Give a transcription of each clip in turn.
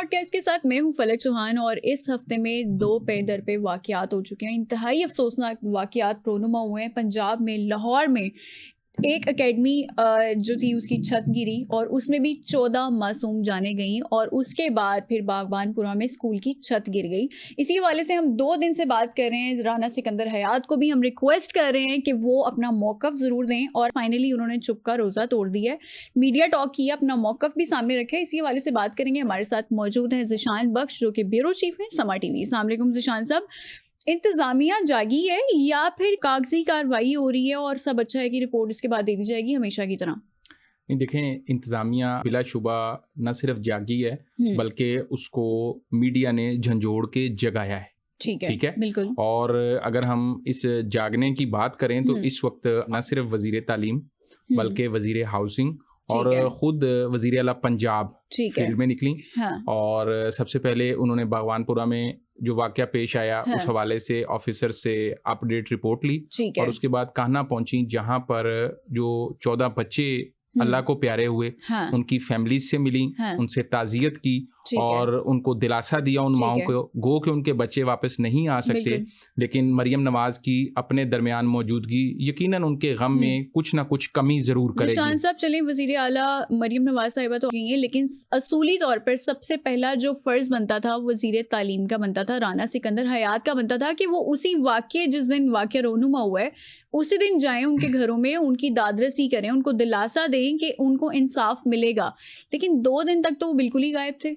Podcast के साथ मैं हूं फलक चौहान और इस हफ्ते में दो पे दर पे वाकयात हो चुके हैं। इंतहाई अफसोसनाक वाकयात रोनुमा हुए हैं। पंजाब में लाहौर में एक एकेडमी जो थी उसकी छत गिरी और उसमें भी 14 मासूम जाने गई और उसके बाद फिर बागबानपुरा में स्कूल की छत गिर गई। इसी हवाले से हम 2 दिन से बात कर रहे हैं। राना सिकंदर हयात को भी हम रिक्वेस्ट कर रहे हैं कि वो अपना मौक़िफ़ ज़रूर दें और फाइनली उन्होंने चुप का रोज़ा तोड़ दिया है, मीडिया टॉक किया, अपना मौक़िफ़ भी सामने रखा है। इसी हवाले से बात करेंगे। हमारे साथ मौजूद हैं ज़िशान बख्श जो कि ब्यूरो चीफ हैं समा टीवी। अस्सलाम वालेकुम ज़िशान साहब। इंतज़ामिया जागी है या फिर कागजी कार्रवाई हो रही है और सब अच्छा है कि रिपोर्ट इसके बाद दे दी जाएगी हमेशा की तरह? नहीं, देखें, इंतज़ामिया बिलाशुबा न सिर्फ जागी है बल्कि उसको मीडिया ने झंझोड़ के जगाया है। ठीक है, बिल्कुल। और अगर हम इस जागने की बात करें तो इस वक्त न सिर्फ वज़ीर तालीम बल्कि वज़ीर हाउसिंग और ख़ुद वज़ीर आला पंजाब फील्ड में निकली। और सबसे पहले उन्होंने बागवानपुरा में जो वाक़या पेश आया उस हवाले से ऑफिसर से अपडेट रिपोर्ट ली और उसके बाद कान्हा पहुंची जहां पर जो 14 बच्चे अल्लाह को प्यारे हुए उनकी फैमिली से मिली, उनसे ताज़ियत की और उनको दिलासा दिया उन माओं को, गो कि उनके बच्चे वापस नहीं आ सकते, लेकिन मरियम नवाज की अपने दरमियान मौजूदगी यकीनन उनके गम में कुछ ना कुछ कमी ज़रूर करेगी। ज़िशान साहब, चलें, वज़ीर आला मरियम नवाज साहिबा तो गई हैं, लेकिन असूली तौर पर सबसे पहला जो फ़र्ज़ बनता था वज़ीर तालीम का बनता था, राना सिकंदर हयात का बनता था कि वो उसी वाक़े जिस दिन वाक़या रोनुमा हुआ है उसी दिन जाएं उनके घरों में, उनकी दादरसी करें, उनको दिलासा दें कि उनको इंसाफ मिलेगा। लेकिन 2 दिन तक तो वो बिल्कुल ही गायब थे।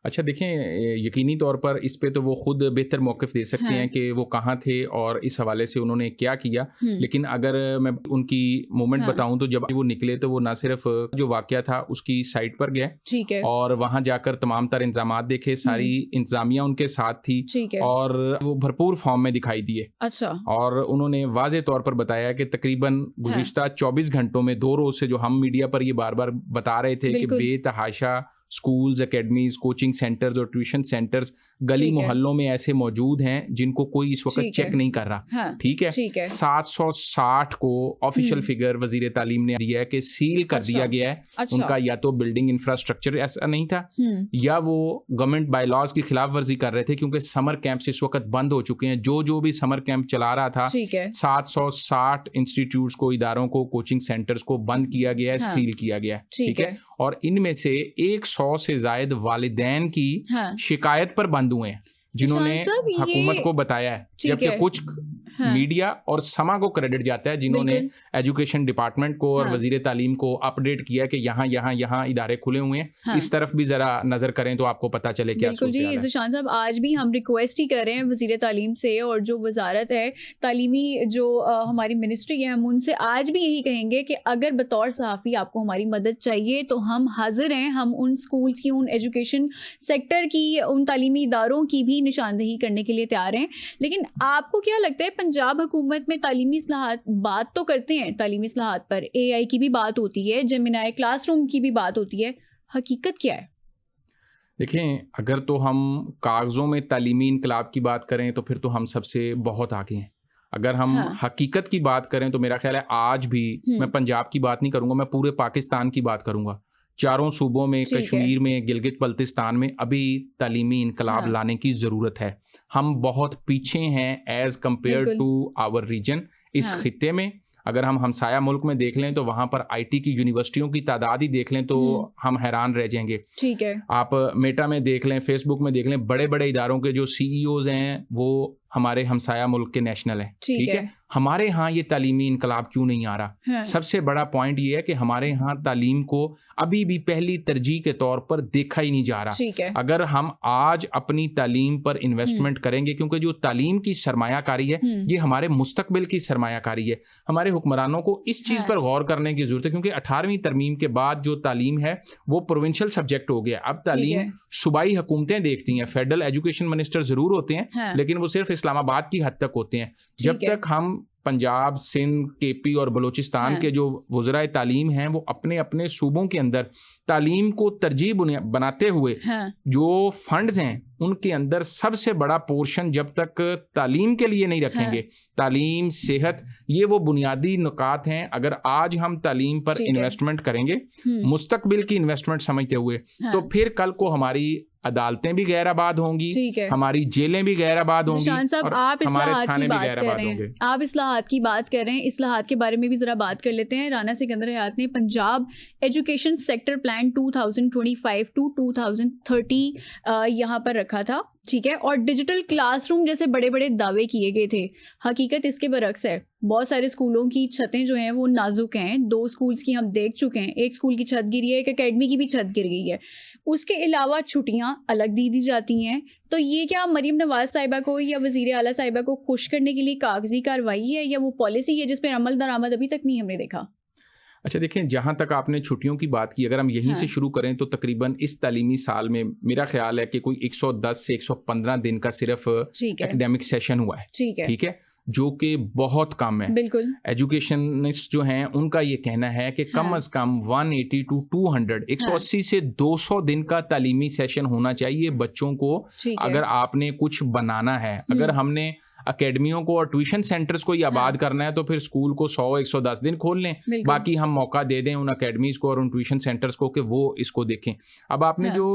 अच्छा, देखें, यकीनी तौर पर इस पे तो वो खुद बेहतर मौक़िफ़ दे सकते हैं कि वो कहाँ थे और इस हवाले से उन्होंने क्या किया। लेकिन अगर मैं उनकी मूवमेंट बताऊं तो जब वो निकले तो वो ना सिर्फ जो वाक़या था उसकी साइट पर गए और वहाँ जाकर तमाम तर इंतजामात देखे, सारी इंतज़ामिया उनके साथ थी और वो भरपूर फॉर्म में दिखाई दिए। अच्छा। और उन्होंने वाज़े तौर पर बताया कि तकरीबन गुज़िश्ता 24 घंटों में 2 रोज़ से जो हम मीडिया पर ये बार बार बता रहे थे कि बेतहाशा स्कूल्स, एकेडमीज, कोचिंग सेंटर्स और ट्यूशन सेंटर्स गली मोहल्लों में ऐसे मौजूद हैं जिनको कोई इस वक्त चेक नहीं कर रहा। ठीक है। 760 को ऑफिशियल फिगर वजीर तालीम ने दिया है कि सील कर दिया गया है। उनका या तो बिल्डिंग इंफ्रास्ट्रक्चर ऐसा नहीं था या वो गवर्नमेंट बायलॉज की खिलाफ वर्जी कर रहे थे, क्योंकि समर कैंप्स इस वक्त बंद हो चुके हैं। जो भी समर कैंप चला रहा था 760 इंस्टीट्यूट्स को, इदारों को, कोचिंग सेंटर्स को बंद किया गया है, सील किया गया है। ठीक है। और इनमें से 100 से जायद वालिदैन की शिकायत पर बंद हुए हैं जिन्होंने हुकूमत को बताया है, जबकि कुछ मीडिया और समा को क्रेडिट जाता है जिन्होंने एजुकेशन डिपार्टमेंट को और वजीर तालीम को अपडेट किया कि यहाँ इदारे खुले हुए हैं। इस तरफ भी जरा नजर करें तो आपको पता चले क्या बिल्कुल जी। ज़िशान साहब, आज भी हम रिक्वेस्ट ही कर रहे हैं वजीर तालीम से और जो वजारत है तालीमी, जो हमारी मिनिस्ट्री है, हम उनसे आज भी यही कहेंगे कि अगर बतौर सहाफ़ी आपको हमारी मदद चाहिए तो हम हाजिर हैं। हम उन स्कूल्स की, उन एजुकेशन सेक्टर की, उन तालीमी इदारों की भी निशानदेही करने के लिए तैयार हैं। लेकिन आपको क्या लगता है, पंजाब हुकूमत में तालीमी इस्लाहात, बात तो करते हैं तालीमी इस्लाहात पर, AI की भी बात होती है, जेमिनाई क्लासरूम की भी बात होती है, हकीकत क्या है? देखें, अगर तो हम कागज़ों में तालीमी इनकलाब की बात करें तो फिर तो हम सबसे बहुत आगे हैं। अगर हम हकीकत की बात करें तो मेरा ख्याल है आज भी, मैं पंजाब की बात नहीं करूँगा, मैं पूरे पाकिस्तान की बात करूँगा, चारों सूबों में, कश्मीर में, गिलगित बल्तिस्तान में अभी तालीमी इनकलाब लाने की ज़रूरत है। हम बहुत पीछे हैं as compare to our region. इस खित्ते में अगर हम हमसाया मुल्क में देख लें तो वहाँ पर IT की यूनिवर्सिटियों की तादाद ही देख लें तो हम हैरान रह जाएंगे। ठीक है। आप मेटा में देख लें, फेसबुक में देख लें, बड़े बड़े इदारों के जो CEOs हैं वो हमारे हमसाया मुल्क के नेशनल हैं। ठीक है। हमारे यहाँ ये तालीमी इनकलाब क्यों नहीं आ रहा? सबसे बड़ा पॉइंट ये है कि हमारे यहाँ तालीम को अभी भी पहली तरजीह के तौर पर देखा ही नहीं जा रहा। अगर हम आज अपनी तालीम पर इन्वेस्टमेंट करेंगे, क्योंकि जो तालीम की सरमायाकारी है ये हमारे मुस्तकबिल की सरमायाकारी है, हमारे हुक्मरानों को इस चीज़ पर गौर करने की ज़रूरत है। क्योंकि 18वीं तरमीम के बाद जो तालीम है वो प्रोविंशियल सब्जेक्ट हो गया। अब तालीम सूबाई हुकूमतें देखती हैं, फेडरल एजुकेशन मिनिस्टर ज़रूर होते हैं लेकिन वो सिर्फ इस्लामाबाद की हद तक होते हैं। जब तक हम पंजाब, सिंध, KP और बलूचिस्तान के जो वज़राए तालीम हैं वो अपने अपने सूबों के अंदर तालीम को तरजीह बनाते हुए जो फंड्स हैं उनके अंदर सबसे बड़ा पोर्शन जब तक तालीम के लिए नहीं रखेंगे, तालीम, सेहत, ये वो बुनियादी नुकात हैं। अगर आज हम तालीम पर इन्वेस्टमेंट करेंगे मुस्तकबिल की इन्वेस्टमेंट समझते हुए तो फिर कल को हमारी अदालतें भी गैर आबाद होंगी, हमारी जेलें भी गैर आबाद होंगी, और आप हमारे थाने भी गैर आबाद होंगे। आप इस्लाहात की बात कर रहे हैं, इस्लाहात के बारे में भी जरा बात कर लेते हैं। राना सिकंदर हयात ने Punjab education sector plan 2025 to 2030 यहाँ पर रखा था, ठीक है, और डिजिटल क्लासरूम जैसे बड़े बड़े दावे किए गए थे। हकीकत इसके बरक्स है, बहुत सारे स्कूलों की छतें जो हैं वो नाजुक हैं। 2 स्कूल्स की हम देख चुके हैं, एक स्कूल की छत गिरी है, एक एकेडमी की भी छत गिर गई है। उसके अलावा छुट्टियां अलग दी जाती हैं। तो ये क्या मरीम नवाज साहिबा को या वजीर आला साहिबा को खुश करने के लिए कागजी कार्रवाई है, या वो पॉलिसी है जिसमें अमल दरामद अभी तक नहीं हमने देखा? अच्छा देखें, जहाँ तक आपने छुट्टियों की बात की, अगर हम यहीं से शुरू करें तो तकरीबन इस तालीमी साल में मेरा ख्याल है कि कोई 110 से 115 दिन का सिर्फ एकेडमिक सेशन हुआ है, ठीक है, जो कि बहुत कम है। बिल्कुल। एजुकेशनिस्ट जो हैं उनका ये कहना है कि कम अज कम 180 टू 200 180 से 200 दिन का तालीमी सेशन होना चाहिए बच्चों को। अगर आपने कुछ बनाना है, अगर हमने अकेडमियों को और ट्यूशन सेंटर्स को ही आबाद करना है तो फिर स्कूल को 100-110 दिन खोल लें, बाकी हम मौका दे दें उन अकेडमीज को और उन ट्यूशन सेंटर्स को कि वो इसको देखें। अब आपने जो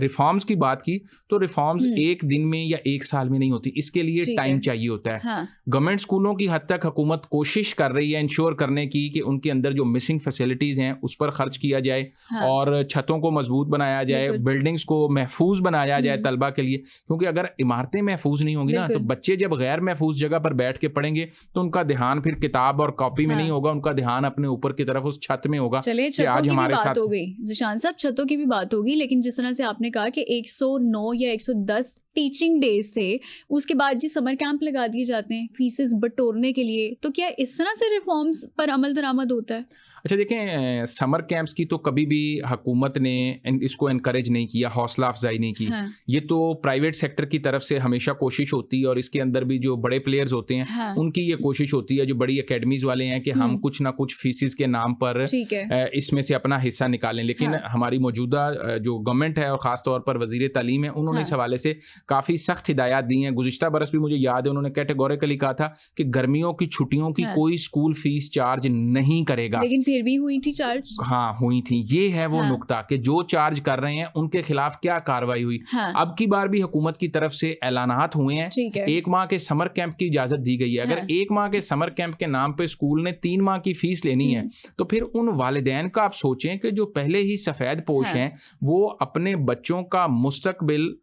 रिफॉर्म्स की बात की, तो रिफॉर्म्स एक दिन में या एक साल में नहीं होती, इसके लिए टाइम चाहिए होता है। गवर्नमेंट स्कूलों की हद तक हुकूमत कोशिश कर रही है इंश्योर करने की कि उनके अंदर जो मिसिंग फैसिलिटीज हैं उस पर खर्च किया जाए और छतों को मजबूत बनाया जाए, बिल्डिंग्स को महफूज बनाया जाए तलबा के लिए, क्योंकि अगर इमारतें महफूज नहीं होंगी ना तो बच्चे जब गैर महफूज जगह पर बैठ के पढ़ेंगे तो उनका ध्यान फिर किताब और कॉपी में नहीं होगा, उनका ध्यान अपने ऊपर की तरफ उस छत में होगा। चलिए, छतों की भी बात हो गई ज़िशान साहब, छतों की भी बात होगी, लेकिन जिस तरह से आपने कहा कि 109 या 110 टीचिंग डेज थे, उसके बाद जी समर कैंप लगा दिए जाते हैं फीसेस बटोरने के लिए, तो क्या इस तरह से रिफॉर्म्स पर अमल दरामद होता है? अच्छा देखें, समर कैंप्स की तो कभी भी हुकूमत ने इसको इनकरेज नहीं किया, हौसला अफजाई नहीं की। ये तो प्राइवेट सेक्टर की तरफ से हमेशा कोशिश होती है और इसके अंदर भी जो बड़े प्लेयर्स होते हैं उनकी ये कोशिश होती है, जो बड़ी एकेडमीज वाले हैं, कि हम कुछ ना कुछ फीसिस के नाम पर इसमें से अपना हिस्सा निकालें। लेकिन हमारी मौजूदा जो गवर्नमेंट है और ख़ास तौर पर वज़ीर तालीम है, उन्होंने इस हवाले से काफ़ी सख्त हिदायत दी हैं। गुज़िश्ता बरस भी मुझे याद है उन्होंने कैटेगोरिकली कहा था कि गर्मियों की छुट्टियों की कोई स्कूल फीस चार्ज नहीं करेगा। फिर भी हुई थी चार्ज। हाँ, हुई थी। ये है वो नुक्ता कि जो चार्ज कर रहे हैं उनके खिलाफ क्या कार्रवाई हुई। अब की बार भी हुकूमत की तरफ से ऐलानात हुए हैं, 1 माह के समर कैंप की इजाजत दी गई है। अगर 1 माह के समर कैंप के नाम पे स्कूल ने 3 माह की फीस लेनी है तो फिर उन वालिदैन का आप सोचें कि जो पहले ही सफेद पोश हैं, वो अपने बच्चों का मुस्तकबिल,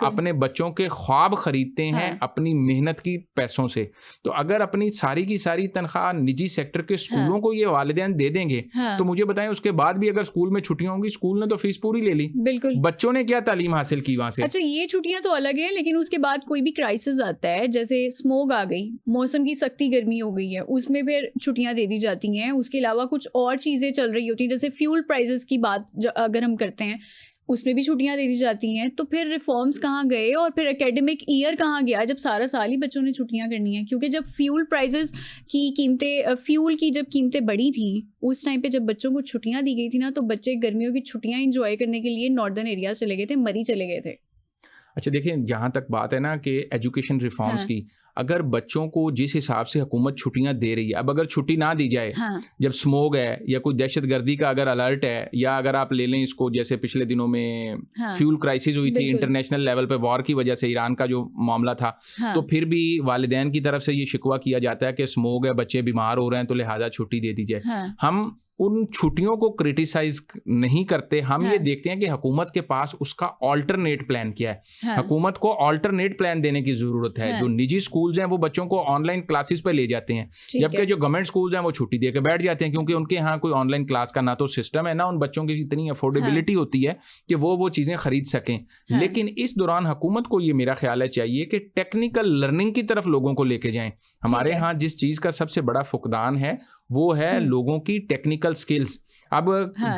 अपने बच्चों के ख्वाब खरीदते हैं अपनी मेहनत की पैसों से। तो अगर अपनी सारी की सारी तनख्वाह निजी सेक्टर के स्कूलों को ये वालिदैन दे देंगे तो मुझे बताएं उसके बाद भी अगर स्कूल में छुट्टियां होंगी, स्कूल ने तो फीस पूरी ले ली, बिल्कुल, बच्चों ने क्या तालीम हासिल की वहां से। अच्छा, ये छुट्टियां तो अलग है, लेकिन उसके बाद कोई भी क्राइसिस आता है, जैसे स्मोग आ गई, मौसम की सख्ती गर्मी हो गई है, उसमें फिर छुट्टियां दे दी जाती हैं। उसके अलावा कुछ और चीजें चल रही होती हैं, जैसे फ्यूल प्राइसेस की बात अगर हम करते हैं, उसमें भी छुट्टियां दे दी जाती हैं। तो फिर रिफॉर्म्स कहाँ गए और फिर एकेडमिक ईयर कहाँ गया जब सारा साल ही बच्चों ने छुट्टियां करनी है? क्योंकि जब फ्यूल प्राइसेस की कीमतें, फ्यूल की जब कीमतें बढ़ी थी, उस टाइम पे जब बच्चों को छुट्टियां दी गई थी ना, तो बच्चे गर्मियों की छुट्टियां इंजॉय करने के लिए नॉर्दर्न एरिया चले गए थे, मरी चले गए थे। अच्छा देखिए, जहाँ तक बात है ना कि एजुकेशन रिफॉर्म्स की, अगर बच्चों को जिस हिसाब से हुकूमत छुट्टियां दे रही है, अब अगर छुट्टी ना दी जाए, जब स्मोग है या कोई दहशतगर्दी का अगर अलर्ट है, या अगर आप ले लें इसको, जैसे पिछले दिनों में फ्यूल क्राइसिस हुई थी इंटरनेशनल लेवल पे वॉर की वजह से, ईरान का जो मामला था, तो फिर भी वालिदैन की तरफ से ये शिकवा किया जाता है कि स्मोग है, बच्चे बीमार हो रहे हैं, तो लिहाजा छुट्टी दे दी जाए। हम उन छुट्टियों को क्रिटिसाइज नहीं करते, हम ये देखते हैं कि हुकूमत के पास उसका ऑल्टरनेट प्लान क्या है। हुकूमत को ऑल्टरनेट प्लान देने की जरूरत है। जो निजी स्कूल्स हैं वो बच्चों को ऑनलाइन क्लासेस पे ले जाते हैं, जबकि जो गवर्नमेंट स्कूल्स हैं वो छुट्टी दे के बैठ जाते हैं, क्योंकि उनके यहाँ कोई ऑनलाइन क्लास का ना तो सिस्टम है, ना उन बच्चों की इतनी अफोर्डेबिलिटी होती है कि वो चीजें खरीद सकें। लेकिन इस दौरान हुकूमत को ये मेरा ख्याल है चाहिए कि टेक्निकल लर्निंग की तरफ लोगों को लेके जाएं। हमारे यहाँ जिस चीज का सबसे बड़ा फुकदान है वो है लोगों की टेक्निकल स्किल्स। अब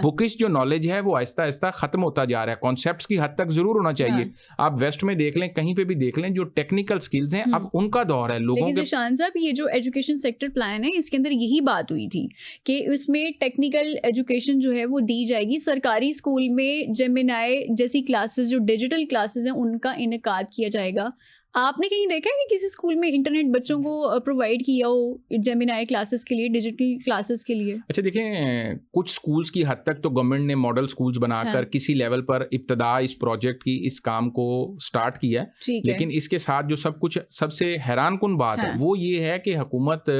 बुकिश जो नॉलेज है वो आहिस्ता आहिस्ता खत्म होता जा रहा है। कॉन्सेप्ट्स की हद तक जरूर होना चाहिए। आप वेस्ट में देख लें, कहीं पे भी देख लें, जो टेक्निकल स्किल्स हैं अब उनका दौर है लोगों के। शान साहब, ये जो एजुकेशन सेक्टर प्लान है, इसके अंदर यही बात हुई थी कि उसमें टेक्निकल एजुकेशन जो है वो दी जाएगी। सरकारी स्कूल में जेमिनाई जैसी क्लासेस, जो डिजिटल क्लासेस हैं, उनका इनेकाद किया जाएगा। आपने कहीं देखा है कि किसी स्कूल में इंटरनेट बच्चों को प्रोवाइड किया हो जेमिनाई क्लासेस के लिए, डिजिटल क्लासेस के लिए? अच्छा देखें, कुछ स्कूल्स की हद तक तो गवर्नमेंट ने मॉडल स्कूल्स बनाकर किसी लेवल पर इब्तदा इस प्रोजेक्ट की, इस काम को स्टार्ट किया है। लेकिन इसके साथ जो सब कुछ सबसे हैरानकुन बात है वो ये है कि हुकूमत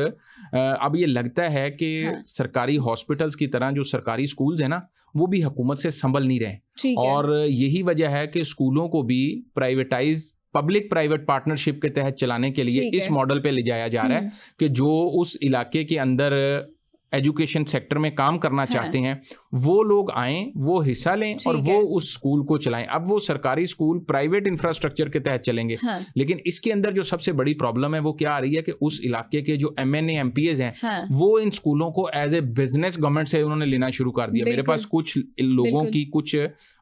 अब ये लगता है कि सरकारी हॉस्पिटल्स की तरह जो सरकारी स्कूल्स है ना, वो भी हुकूमत से संभल नहीं रहे। और यही वजह है कि स्कूलों को भी प्राइवेटाइज, पब्लिक प्राइवेट पार्टनरशिप के तहत चलाने के लिए इस मॉडल पे ले जाया जा रहा है कि जो उस इलाके के अंदर एजुकेशन सेक्टर में काम करना चाहते हैं वो लोग आएं, वो हिस्सा लें और वो उस स्कूल को चलाएं। अब वो सरकारी स्कूल प्राइवेट इंफ्रास्ट्रक्चर के तहत चलेंगे। लेकिन इसके अंदर जो सबसे बड़ी प्रॉब्लम है वो क्या आ रही है कि उस इलाके के जो MNA MPAs हैं वो इन स्कूलों को एज ए बिजनेस गवर्नमेंट से उन्होंने लेना शुरू कर दिया। मेरे पास कुछ लोगों की, कुछ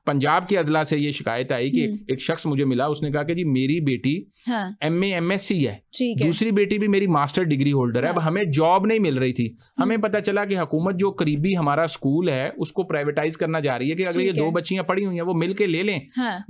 पंजाब के अजला से ये शिकायत आई कि एक शख्स मुझे मिला, उसने कहा कि जी मेरी बेटी MA MSc है, दूसरी बेटी भी मेरी मास्टर डिग्री होल्डर है, अब हमें जॉब नहीं मिल रही थी। हमें पता चला कि हुकूमत जो करीबी हमारा स्कूल है उसको प्राइवेटाइज करना जा रही है कि अगर ये 2 बच्चियां पढ़ी हुई हैं वो मिलके ले लें,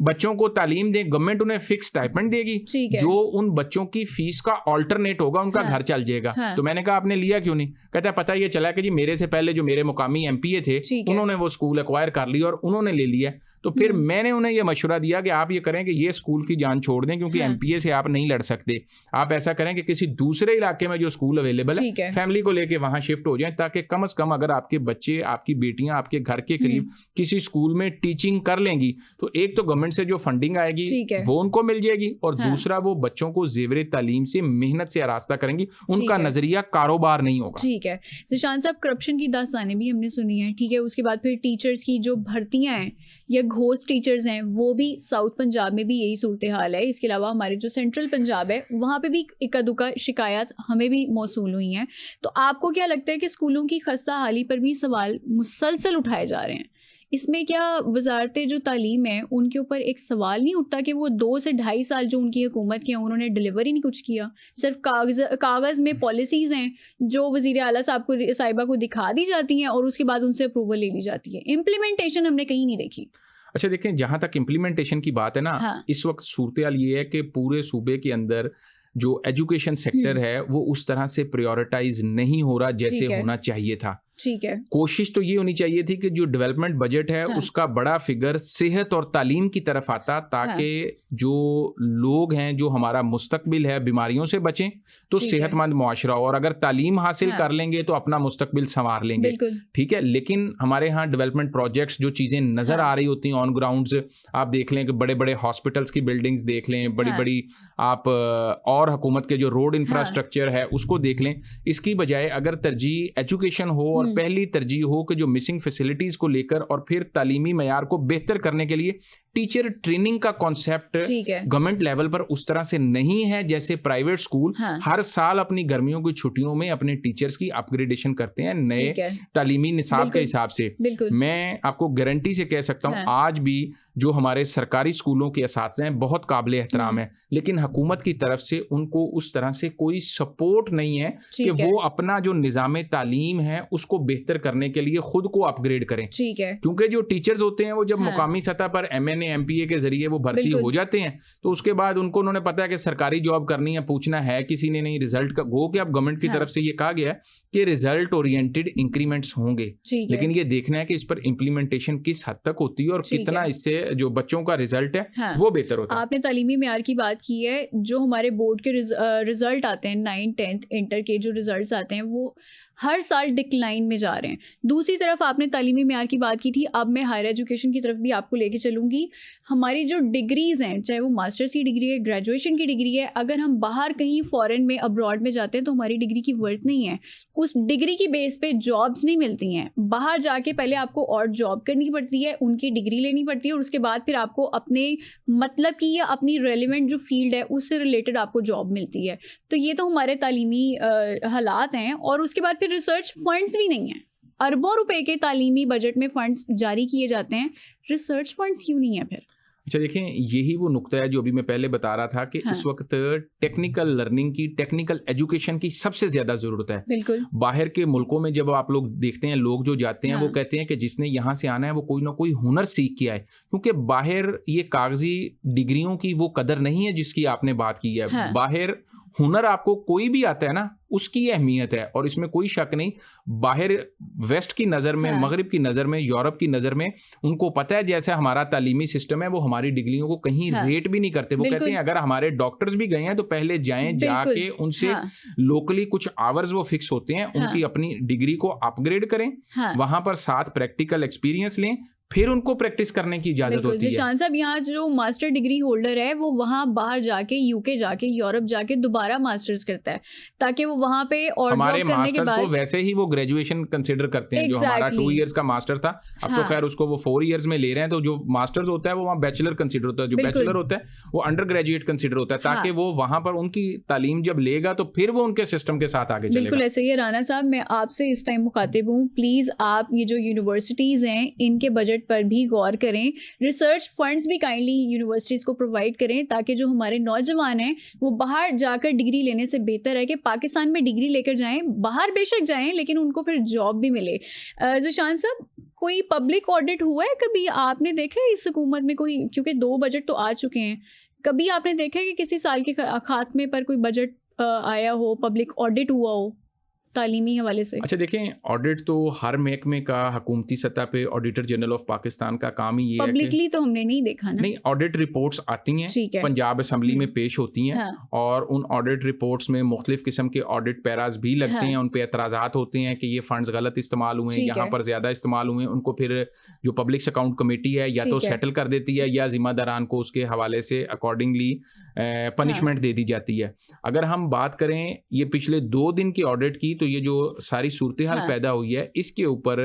बच्चों को तालीम दें, गवर्नमेंट उन्हें फिक्स स्टाइपेंड देगी, जो उन बच्चों की फीस का ऑल्टरनेट होगा, उनका घर चल जाएगा। तो मैंने कहा आपने लिया क्यों नहीं? कहता है पता ये चला कि जी मेरे से पहले जो मेरे मुकामी MPA थे उन्होंने वो स्कूल एक्वायर कर लिया और उन्होंने ले लिया। तो फिर मैंने उन्हें ये मशवरा दिया कि आप ये करें कि ये स्कूल की जान छोड़ दें, क्योंकि MPA से आप नहीं लड़ सकते। आप ऐसा करें कि किसी दूसरे इलाके में जो स्कूल अवेलेबल है फैमिली को लेके वहां शिफ्ट हो जाएं, ताकि कम से कम अगर आपके बच्चे, आपकी बेटियां आपके घर के करीब किसी स्कूल में टीचिंग कर लेंगी तो एक तो गवर्नमेंट से जो फंडिंग आएगी वो उनको मिल जाएगी, और दूसरा वो बच्चों को जेवरे तालीम से, मेहनत से आरास्ता करेंगी, उनका नजरिया कारोबार नहीं होगा। ठीक है ज़ीशान साहब, करप्शन की दास्तानें भी हमने सुनी है, ठीक है। उसके बाद फिर टीचर्स की जो भर्तियां हैं या घोस्ट टीचर्स हैं, वो भी साउथ पंजाब में भी यही सूरत हाल है। इसके अलावा हमारे जो सेंट्रल पंजाब है वहाँ पे भी इक्का दुक्का शिकायत हमें भी मौसूल हुई हैं। तो आपको क्या लगता है कि स्कूलों की खस्ता हाली पर भी सवाल मुसलसल उठाए जा रहे हैं? इसमें क्या वजारतें जो तालीम है उनके ऊपर एक सवाल नहीं उठता कि वो 2 से 2.5 साल जो उनकी हुकूमत की है उन्होंने डिलीवर ही नहीं कुछ किया, सिर्फ कागज़ में पॉलिसीज़ हैं जो वज़ीर आला साहिबा को दिखा दी जाती हैं और उसके बाद उनसे अप्रूवल ले ली जाती है। इम्प्लीमेंटेशन हमने कहीं नहीं देखी। अच्छा देखें, जहाँ तक इम्प्लीमेंटेशन की बात है ना, इस वक्त सूरत हाल ये है कि पूरे सूबे के अंदर जो एजुकेशन सेक्टर है वो उस तरह से प्रायोरिटाइज नहीं हो रहा जैसे होना चाहिए था। ठीक है, कोशिश तो ये होनी चाहिए थी कि जो डेवलपमेंट बजट है उसका बड़ा फिगर सेहत और तालीम की तरफ आता, ताकि जो लोग हैं, जो हमारा मुस्तकबिल है, बीमारियों से बचें तो सेहतमंद मुआशरा हो, और अगर तालीम हासिल कर लेंगे तो अपना मुस्तकबिल संवार लेंगे। ठीक है, लेकिन हमारे यहाँ डेवलपमेंट प्रोजेक्ट्स, जो चीज़ें नज़र आ रही होती हैं ऑन ग्राउंड्स, आप देख लें कि बड़े बड़े हॉस्पिटल्स की बिल्डिंग्स देख लें, बड़ी बड़ी आप और हुकूमत के जो रोड इंफ्रास्ट्रक्चर है उसको देख लें, इसकी बजाय अगर तरजीह एजुकेशन हो और पहली तरजीह हो कि जो मिसिंग फैसिलिटीज को लेकर और फिर तालीमी मयार को बेहतर करने के लिए टीचर ट्रेनिंग का कॉन्सेप्ट गवर्नमेंट लेवल पर उस तरह से नहीं है जैसे प्राइवेट स्कूल हर साल अपनी गर्मियों की छुट्टियों में अपने टीचर्स की अपग्रेडेशन करते हैं नए तालीमी निसाब के हिसाब से। मैं आपको गारंटी से कह सकता हूँ आज भी जो हमारे सरकारी स्कूलों के असातिज़े हैं बहुत काबिल एहतराम है, लेकिन हुकूमत की तरफ से उनको उस तरह से कोई सपोर्ट नहीं है कि वो अपना जो निज़ाम तालीम है उसको बेहतर करने के लिए खुद को अपग्रेड करें। क्योंकि जो टीचर्स होते हैं वो जब मुकामी सतह पर MNA MPA के जरिए वो भर्ती हो जाते हैं तो उसके बाद उनको उन्होंने पता है कि सरकारी जॉब करनी है, पूछना है किसी ने नहीं रिजल्ट का, गो कि अब गवर्नमेंट की तरफ से ये कहा गया है कि रिजल्ट ओरिएंटेड इंक्रीमेंट्स होंगे, लेकिन ये देखना है कि इस पर इम्प्लीमेंटेशन किस हद तक होती है और कितना इससे जो बच्चों का रिजल्ट है वो बेहतर होता है। आपने तालीमी मेयार की बात की है, जो हमारे बोर्ड के रिजल्ट आते हैं 9th 10th इंटर के जो रिजल्ट आते हैं वो हर साल डिक्लाइन में जा रहे हैं। दूसरी तरफ आपने तालीमी मेयार की बात की थी, अब मैं हायर एजुकेशन की तरफ भी आपको लेके चलूँगी। हमारी जो डिग्रीज़ हैं, चाहे वो मास्टर्स की डिग्री है, ग्रेजुएशन की डिग्री है, अगर हम बाहर कहीं फॉरेन में अब्रॉड में जाते हैं तो हमारी डिग्री की वर्थ नहीं है, उस डिग्री की बेस पे जॉब्स नहीं मिलती हैं। बाहर जाके पहले आपको और जॉब करनी पड़ती है, उनकी डिग्री लेनी पड़ती है और उसके बाद फिर आपको अपने मतलब की या अपनी रेलिवेंट जो फील्ड है उससे रिलेटेड आपको जॉब मिलती है। तो ये तो हमारे तालीमी हालात हैं। और उसके बाद फिर रिसर्च फंड्स भी नहीं है, अरबों रुपए के तालीमी बजट में फंड्स जारी किए जाते हैं, रिसर्च फंड्स क्यों नहीं है फिर? अच्छा देखें, यही वो नुक्ता है जो अभी मैं पहले बता रहा था कि इस वक्त टेक्निकल लर्निंग की, टेक्निकल एजुकेशन की सबसे ज्यादा जरूरत है। बिल्कुल। बाहर के मुल्कों में जब आप लोग देखते हैं, लोग जो जाते हैं वो कहते हैं कि जिसने यहाँ से आना है वो कोई ना कोई हुनर सीख के आए, क्योंकि बाहर ये कागजी डिग्रियों की वो कदर नहीं है जिसकी आपने बात की है। बाहर हुनर आपको कोई भी आता है ना, उसकी अहमियत है, और इसमें कोई शक नहीं। बाहर वेस्ट की नज़र में, मगरिब की नज़र में, यूरोप की नज़र में उनको पता है जैसे हमारा तालीमी सिस्टम है, वो हमारी डिग्रियों को कहीं रेट भी नहीं करते। वो कहते हैं अगर हमारे डॉक्टर्स भी गए हैं तो पहले जाएं, जाके उनसे लोकली कुछ आवर्स वो फिक्स होते हैं, उनकी अपनी डिग्री को अपग्रेड करें, वहां पर साथ प्रैक्टिकल एक्सपीरियंस लें, फिर उनको प्रैक्टिस करने की इजाजत होती है। शान साहब, यहाँ जो मास्टर डिग्री होल्डर है वो वहाँ बाहर जाके, यूके जाके, यूरोप जाके दोबारा मास्टर्स करता है, ताकि वो वहाँ पे और हमारे मास्टर्स को वैसे ही वो ग्रेजुएशन कंसिडर करते हैं। जो हमारा 2 इयर्स का मास्टर था, अब तो खैर उसको वो 4 इयर्स में ले रहे हैं। तो जो मास्टर्स होता है वो वहाँ बैचलर कंसिडर होता है, जो बैचलर होता है वो अंडर ग्रेजुएट कंसिडर होता है, ताकि वो वहाँ पर उनकी तालीम जब लेगा तो फिर वो उनके सिस्टम के साथ आगे चलेगा। बिल्कुल ऐसे ही। राना साहब, मैं आपसे इस टाइम मुखातिब हूँ, प्लीज आप ये जो यूनिवर्सिटीज हैं इनके बजट पर भी गौर करें, रिसर्च फंड्स भी काइंडली यूनिवर्सिटीज़ को प्रोवाइड करें, ताकि जो हमारे नौजवान हैं वो बाहर जाकर डिग्री लेने से बेहतर है कि पाकिस्तान में डिग्री लेकर जाएं, बाहर बेशक जाएं लेकिन उनको फिर जॉब भी मिले। ज़ीशान साहब, कोई पब्लिक ऑडिट हुआ है कभी? आपने देखा है इस हुकूमत में कोई, क्योंकि 2 बजट तो आ चुके हैं, कभी आपने देखा है कि किसी साल के खात्मे पर कोई बजट आया हो, पब्लिक ऑडिट हुआ हो तालीमी हवाले से? अच्छा देखें, ऑडिट तो हर महकमे का हुकूमती सतह पे ऑडिटर जनरल ऑफ पाकिस्तान का काम ही ये है। पब्लिकली तो हमने नहीं देखा ना। नहीं, ऑडिट रिपोर्ट्स आती हैं, पंजाब असम्बली में पेश होती हैं, और उन ऑडिट रिपोर्ट्स में मुख्तलिफ किस्म के ऑडिट पैराज भी लगते हैं। उन पे एतराज़ात होते हैं कि ये फंड्स गलत इस्तेमाल हुए हैं, यहाँ पर ज़्यादा इस्तेमाल हुए हैं। उनको फिर जो पब्लिक अकाउंट कमेटी है या तो सेटल कर देती है, या जिम्मेदारान को उसके हवाले से अकॉर्डिंगली पनिशमेंट दे दी जाती है। अगर हम बात करें ये पिछले 2 दिन की ऑडिट की, तो ये जो सारी सूरत हाल पैदा हुई है, इसके ऊपर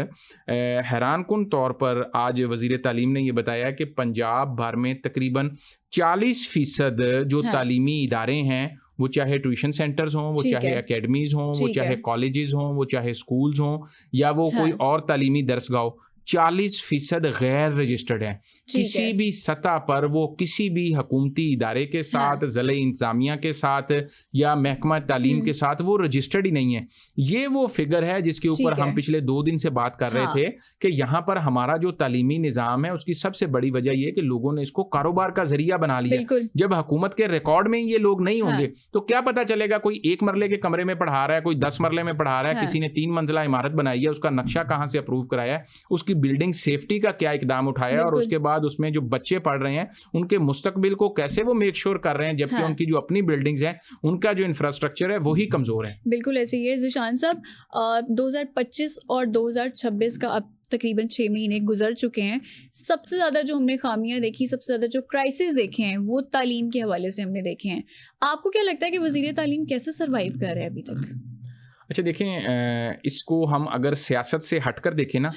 हैरानकुन तौर पर आज वजीर तालीम ने ये बताया कि पंजाब भर में तकरीबन 40% जो तालीमी इदारे हैं, वो चाहे ट्यूशन सेंटर्स हों, वो चाहे एकेडमीज हों, वो चाहे कॉलेजेस हों, वो चाहे स्कूल्स हों, या वो कोई और तालीमी दरसगाह हो, 40% गैर रजिस्टर्ड है। किसी भी सतह पर वो किसी भी हुकूमती इदारे के साथ, ज़िले इंतज़ामिया के साथ या महकमा तालीम के साथ वो रजिस्टर्ड ही नहीं है। ये वो फिगर है जिसके ऊपर हम पिछले 2 दिन से बात कर रहे थे कि यहाँ पर हमारा जो तालीमी निज़ाम है उसकी सबसे बड़ी वजह ये कि लोगों ने इसको कारोबार का जरिया बना लिया। जब हुकूमत के रिकॉर्ड में ये लोग नहीं होंगे तो क्या पता चलेगा कोई 1 मरले के कमरे में पढ़ा रहा है, कोई 10 मरले में पढ़ा रहा है, किसी ने 3 मंजिला इमारत बनाई है, उसका नक्शा कहाँ से अप्रूव कराया है, उसकी बिल्डिंग सेफ्टी का क्या इकदाम उठाया, और उसके बाद उसमें जो बच्चे पढ़ रहे हैं उनके मुस्तकबिल को कैसे वो मेक श्योर कर रहे हैं, जबकि उनकी जो अपनी बिल्डिंग्स हैं उनका जो इंफ्रास्ट्रक्चर है वही कमजोर है। बिल्कुल ऐसे ही है ज़ीशान साहब। 2025 और 2026 का अब तकरीबन 6 महीने गुजर चुके हैं। सबसे ज़्यादा जो हमने खामियां देखी, सबसे ज़्यादा जो क्राइसिस देखे हैं वो तालीम के हवाले से हमने देखे हैं। आपको क्या लगता है कि वज़ीर तालीम कैसे सर्वाइव कर रहे हैं अभी तक? अच्छा देखें, इसको हम अगर सियासत से हटकर देखें ना,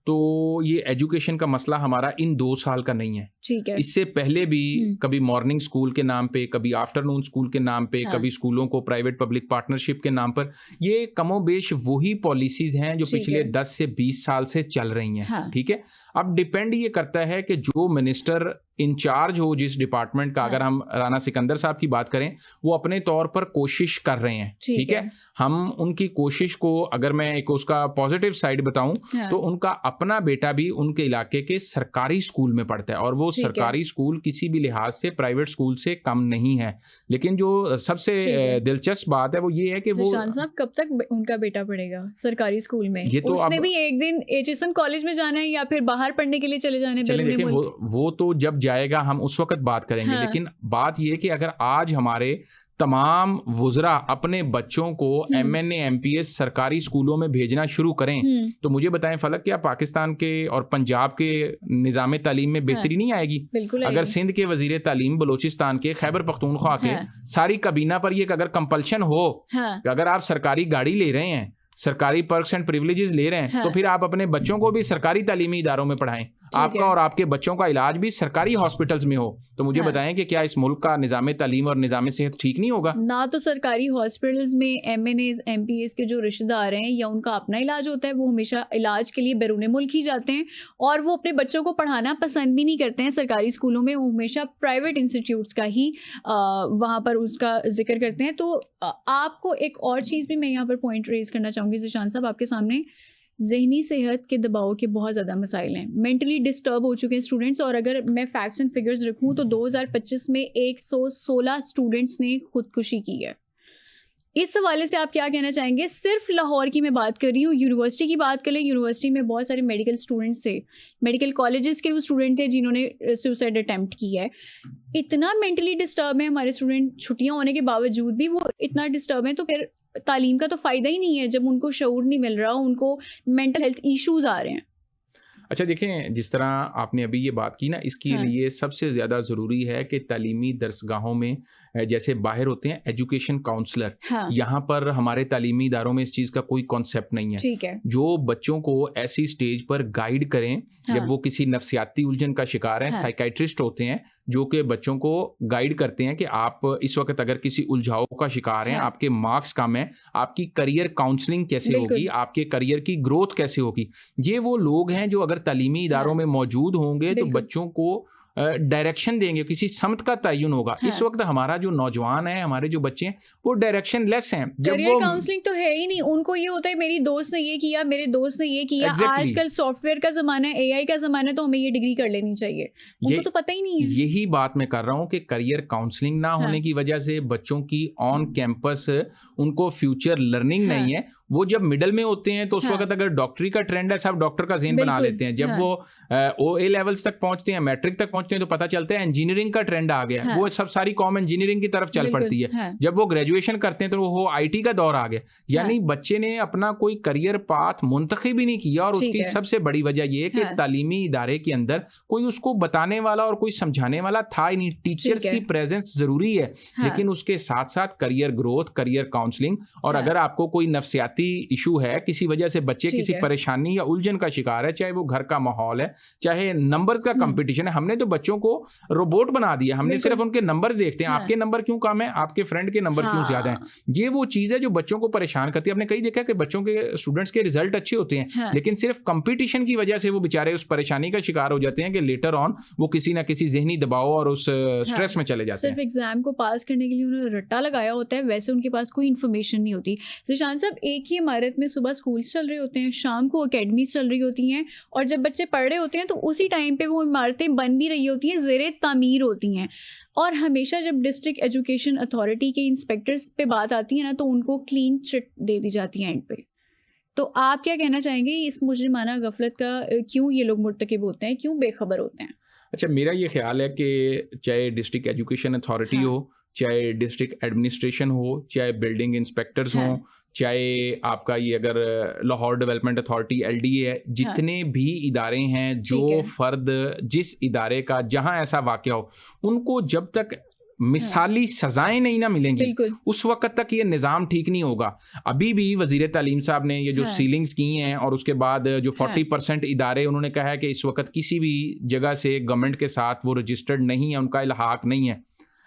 तो ये एजुकेशन का मसला हमारा इन 2 साल का नहीं है। ठीक है। इससे पहले भी कभी मॉर्निंग स्कूल के नाम पे, कभी आफ्टरनून स्कूल के नाम पे, कभी स्कूलों को प्राइवेट पब्लिक पार्टनरशिप के नाम पर, ये कमोबेश वही पॉलिसीज हैं जो पिछले 10 से 20 साल से चल रही हैं। ठीक है। अब डिपेंड ये करता है कि जो मिनिस्टर इंचार्ज हो जिस डिपार्टमेंट का, अगर हम राना सिकंदर साहब की बात करें, वो अपने तौर पर कोशिश कर रहे हैं। ठीक है। हम उनकी कोशिश को, अगर मैं एक उसका पॉजिटिव साइड बताऊं, तो उनका अपना बेटा भी उनके इलाके के सरकारी स्कूल में पढ़ता है, और वो सरकारी स्कूल किसी भी लिहाज से प्राइवेट स्कूल से कम नहीं है। लेकिन जो सबसे दिलचस्प बात है वो ये है कि वो साहब कब तक उनका बेटा पढ़ेगा सरकारी स्कूल में? ये तो उसने भी एक दिन एचएसएन कॉलेज में जाना है या फिर बाहर पढ़ने के लिए चले जाने? देखिए, वो तो जब जाएगा हम उस वक्त बात करेंगे। लेकिन बात ये कि अगर आज हमारे तमाम वुज़रा अपने बच्चों को MNA MPS सरकारी स्कूलों में भेजना शुरू करें, तो मुझे बताएं फलक, क्या पाकिस्तान के और पंजाब के निज़ाम तालीम में बेहतरी नहीं आएगी? अगर सिंध के वज़ीर तालीम, बलोचिस्तान के, खैबर पख्तूनख्वा के सारी कबीना पर ये अगर कंपल्शन हो कि अगर आप सरकारी गाड़ी ले रहे हैं, सरकारी पर्क्स एंड प्रिविलेजेस ले रहे हैं, तो फिर आप अपने बच्चों को भी सरकारी तालीमी इदारों में पढ़ाएं। आपका और आपके बच्चों का इलाज भी सरकारी हॉस्पिटल्स में हो, तो मुझे बताएं कि क्या इस मुल्क का निज़ाम तालीम और निज़ाम सेहत ठीक नहीं होगा? ना तो सरकारी हॉस्पिटल्स में MNAs MPAs के जो रिश्तेदार हैं या उनका अपना इलाज होता है, वो हमेशा इलाज के लिए बैरून मुल्क ही जाते हैं, और वो अपने बच्चों को पढ़ाना पसंद भी नहीं करते हैं सरकारी स्कूलों में, वो हमेशा प्राइवेट इंस्टीट्यूट्स का ही वहाँ पर उसका जिक्र करते हैं। तो आपको एक और चीज़ भी मैं यहाँ पर पॉइंट रेज करना चाहूँगी ज़ीशान साहब आपके सामने, ज़हनी सेहत के दबाव के बहुत ज़्यादा मसाइल हैं, मेंटली डिस्टर्ब हो चुके हैं स्टूडेंट्स। और अगर मैं फैक्ट्स एंड फिगर्स रखूँ तो 2025 में 116 स्टूडेंट्स ने खुदकुशी की है। इस हवाले से आप क्या कहना चाहेंगे? सिर्फ लाहौर की मैं बात कर रही हूँ, यूनिवर्सिटी की बात कर लें, यूनिवर्सिटी में बहुत सारे मेडिकल स्टूडेंट्स थे, मेडिकल कॉलेजेस के वो स्टूडेंट थे जिन्होंने सुसाइड अटैम्प्ट किया है। इतना मेंटली डिस्टर्ब है हमारे स्टूडेंट, छुट्टियाँ होने के बावजूद भी वो इतना डिस्टर्ब है, तो फिर तालीम का तो फ़ायदा ही नहीं है जब उनको शऊर नहीं मिल रहा, उनको मेंटल हेल्थ इश्यूज़ आ रहे हैं। अच्छा देखें, जिस तरह आपने अभी ये बात की ना, इसके लिए सबसे ज़्यादा ज़रूरी है कि तालीमी दरसगाहों में जैसे बाहर होते हैं एजुकेशन काउंसलर, यहाँ पर हमारे तालीमी इदारों में इस चीज़ का कोई कॉन्सेप्ट नहीं है। ठीक है। जो बच्चों को ऐसी स्टेज पर गाइड करें जब वो किसी नफ्सियाती उलझन का शिकार हैं, साइकेट्रिस्ट होते हैं जो कि बच्चों को गाइड करते हैं कि आप इस वक्त अगर किसी उलझाव का शिकार हैं, आपके मार्क्स कम हैं, आपकी करियर काउंसलिंग कैसे होगी, आपके करियर की ग्रोथ कैसे होगी। ये वो लोग हैं जो अगर तालीमी इदारों में मौजूद होंगे तो बच्चों को डायरेक्शन देंगे, किसी समत का तयन होगा। इस वक्त हमारा जो नौजवान है, हमारे जो बच्चे हैं, वो डायरेक्शन लेस हैं। करियर काउंसलिंग तो है ही नहीं, उनको ये होता है मेरी दोस्त ने ये किया, मेरे दोस्त ने ये किया। आजकल सॉफ्टवेयर का जमाना है, AI का जमाना है, तो हमें ये डिग्री कर लेनी चाहिए, उनको तो पता ही नहीं है। यही बात मैं कर रहा हूँ कि करियर काउंसलिंग ना होने की वजह से बच्चों की ऑन कैंपस उनको फ्यूचर लर्निंग नहीं है। वो जब मिडल में होते हैं तो उस वक्त अगर डॉक्टरी का ट्रेंड है, सब डॉक्टर का ज़हन बना लेते हैं। जब वो OA लेवल्स तक पहुंचते हैं, मैट्रिक तक पहुंचते हैं, तो पता चलता है इंजीनियरिंग का ट्रेंड आ गया, वो सब सारी कॉम इंजीनियरिंग की तरफ चल पड़ती है। जब वो ग्रेजुएशन करते हैं तो वो IT का दौर आ गया। यानी बच्चे ने अपना कोई करियर पाथ मुंतखब ही नहीं किया, और उसकी सबसे बड़ी वजह ये है कि तालीमी इदारे के अंदर कोई उसको बताने वाला और कोई समझाने वाला था ही नहीं। टीचर्स की प्रेजेंस जरूरी है, लेकिन उसके साथ साथ करियर ग्रोथ, करियर काउंसलिंग, और अगर आपको कोई नफ्सियाती इशू है, किसी वजह से बच्चे किसी परेशानी या उलझन का शिकार है, चाहे वो घर का माहौल है, चाहे नंबर्स का कंपटीशन है, हमने तो बच्चों को रोबोट बना दिया। हमने सिर्फ उनके नंबर्स देखते हैं, आपके नंबर क्यों कम है, आपके फ्रेंड के नंबर क्यों ज्यादा है। ये वो चीज है जो बच्चों को परेशान करती है। आपने कई देखा कि बच्चों के स्टूडेंट्स के रिजल्ट अच्छे होते हैं, लेकिन सिर्फ कंपटीशन की वजह से वो बेचारे उस परेशानी का शिकार हो जाते हैं कि लेटर ऑन वो किसी ना किसी जहनी दबाव और उस स्ट्रेस में चले जाते हैं। सिर्फ एग्जाम को पास करने के लिए उन्होंने रट्टा लगाया होता है, वैसे उनके पास कोई इन्फॉर्मेशन नहीं होती। ज़ीशान साहब, एक ही इमारत में सुबह स्कूल्स चल रहे होते हैं, शाम को अकेडमीज चल रही होती हैं, और जब बच्चे पढ़ रहे होते हैं तो उसी टाइम पे वो इमारतें बन भी रही होती हैं, ज़ेरे तामीर होती हैं। और हमेशा जब डिस्ट्रिक्ट एजुकेशन अथॉरिटी के इंस्पेक्टर्स पे बात आती है ना, तो उनको क्लीन चिट दे दी जाती है एंड पे। तो आप क्या कहना चाहेंगे इस मुजरिमाना गफलत का, क्यों ये लोग मुर्तकिब होते हैं, क्यों बेखबर होते हैं? अच्छा, मेरा ये ख्याल है कि चाहे डिस्ट्रिक्ट एजुकेशन अथॉरिटी हो, चाहे डिस्ट्रिक्ट एडमिनिस्ट्रेशन हो, चाहे बिल्डिंग इंस्पेक्टर्स हों, चाहे आपका ये अगर लाहौर डेवलपमेंट अथॉरिटी LDA है, जितने भी इदारे हैं, जो फर्द जिस इदारे का जहां ऐसा वाक़या हो, उनको जब तक मिसाली सजाएं नहीं ना मिलेंगी, उस वक्त तक ये निज़ाम ठीक नहीं होगा। अभी भी वज़ीर तालीम साहब ने ये जो सीलिंग्स की हैं, और उसके बाद जो 40% इदारे, उन्होंने कहा है कि इस वक्त किसी भी जगह से गवर्नमेंट के साथ वो रजिस्टर्ड नहीं है, उनका इल्हाक नहीं है।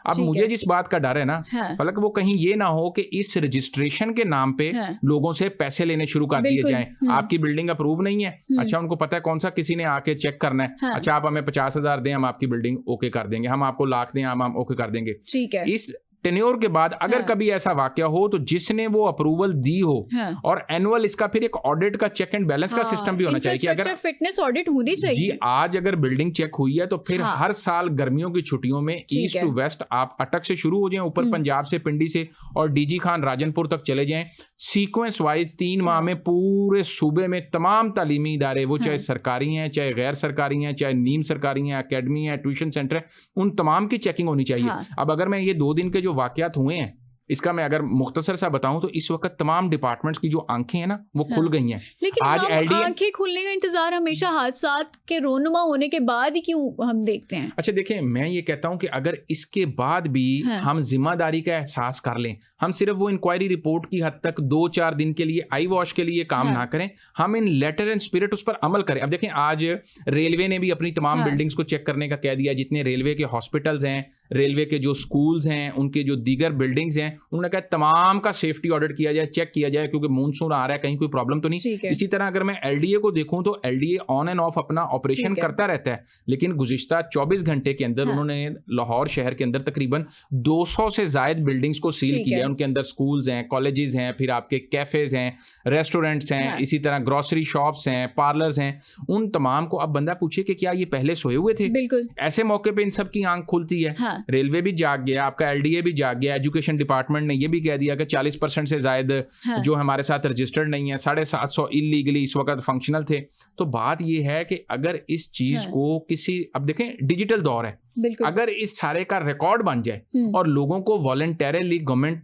अब मुझे जिस बात का डर है ना, फलक वो कहीं ये ना हो कि इस रजिस्ट्रेशन के नाम पे लोगों से पैसे लेने शुरू कर दिए जाएं। आपकी बिल्डिंग अप्रूव नहीं है, अच्छा उनको पता है कौन सा किसी ने आके चेक करना है, अच्छा आप हमें 50,000 दें, हम आपकी बिल्डिंग ओके कर देंगे, हम आपको लाख दें, हम ओके कर देंगे। ठीक है। इस टेन्योर के बाद अगर कभी ऐसा वाकया हो तो जिसने वो अप्रूवल दी हो, और एनुअल इसका फिर एक ऑडिट का चेक एंड बैलेंस का सिस्टम भी होना चाहिए कि अगर फिटनेस ऑडिट होनी चाहिए। जी, आज अगर बिल्डिंग चेक हुई है तो फिर हर साल गर्मियों की छुट्टियों में ईस्ट टू वेस्ट आप अटक से शुरू हो जाएं, ऊपर पंजाब से पिंडी से और DG खान राजनपुर तक चले जाएं, सीक्वेंस वाइज 3 माह में पूरे सूबे में तमाम तालीमी इदारे, वो चाहे सरकारी हैं, चाहे गैर सरकारी हैं, चाहे नीम सरकारी हैं, अकेडमी है, ट्यूशन सेंटर है, उन तमाम की चेकिंग होनी चाहिए। अब अगर मैं ये 2 दिन के जो वाकयात हुए हैं इसका मैं अगर मुख्तसर सा बताऊं तो इस वक्त तमाम डिपार्टमेंट्स की जो आंखें हैं ना वो खुल गई हैं। लेकिन आज आंखें खुलने का इंतजार हमेशा हादसात के रोनुमा होने के बाद ही क्यों हम देखते हैं? अच्छा देखिए, मैं ये कहता हूं कि अगर इसके बाद भी हम जिम्मेदारी का एहसास कर लें, हम सिर्फ वो इंक्वायरी रिपोर्ट की हद तक 2-4 दिन के लिए आई वॉश के लिए काम ना करें, हम इन लेटर एंड स्पिरिट उस पर अमल करें। अब देखें, आज रेलवे ने भी अपनी तमाम बिल्डिंग्स को चेक करने का कह दिया, जितने रेलवे के हॉस्पिटल्स हैं, रेलवे के जो स्कूल्स हैं, उनके जो दीगर बिल्डिंग्स हैं, उन्होंने कहा तमाम का सेफ्टी ऑडिट किया जाए, चेक किया जाए, क्योंकि मानसून आ रहा है, कहीं कोई प्रॉब्लम तो नहीं। इसी तरह अगर मैं एलडीए को देखूं तो एलडीए ऑन एंड ऑफ अपना ऑपरेशन करता रहता है, लेकिन गुज़िश्ता 24 घंटे के अंदर उन्होंने लाहौर शहर के अंदर तकरीबन 200 से ज्यादा बिल्डिंग्स को सील किया है। उनके अंदर स्कूल्स हैं, कॉलेजेस हैं, फिर आपके कैफेज हैं, रेस्टोरेंट्स हैं, इसी तरह ग्रोसरी शॉप्स हैं, पार्लर्स हैं। उन तमाम को अब बंदा पूछे कि क्या ये पहले सोए हुए थे? बिल्कुल। ऐसे मौके पे इन सब की आंख खुलती है। रेलवे भी जाग गया, आपका एलडीए भी जाग गया, एजुकेशन डिपार्टमेंट ने ये भी कह दिया कि 40% से ज्यादा जो हमारे साथ रजिस्टर्ड नहीं है, 750 इलीगली इस वक्त फंक्शनल थे। तो बात ये है कि अगर इस चीज को किसी, अब देखें डिजिटल दौर है, अगर इस सारे का रिकॉर्ड बन जाए और लोगों को वॉलंटरली गवर्नमेंट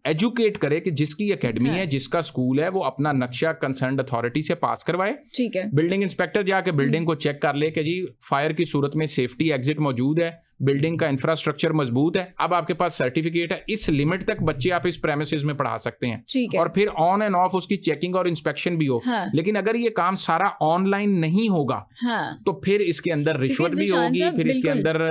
एजुकेट करे कि जिसकी एकेडमी है, जिसका स्कूल है, वो अपना नक्शा कंसर्न्ड अथॉरिटी से पास करवाए। ठीक है। बिल्डिंग इंस्पेक्टर जाके बिल्डिंग को चेक कर ले कि जी फायर की सूरत में सेफ्टी एग्जिट मौजूद है, बिल्डिंग का इंफ्रास्ट्रक्चर मजबूत है, अब आपके पास सर्टिफिकेट है, इस लिमिट तक बच्चे आप इस प्रेमिसेस में पढ़ा सकते हैं। और फिर ऑन एंड ऑफ उसकी चेकिंग और इंस्पेक्शन भी हो। लेकिन अगर ये काम सारा ऑनलाइन नहीं होगा तो फिर इसके अंदर रिश्वत भी होगी, फिर इसके अंदर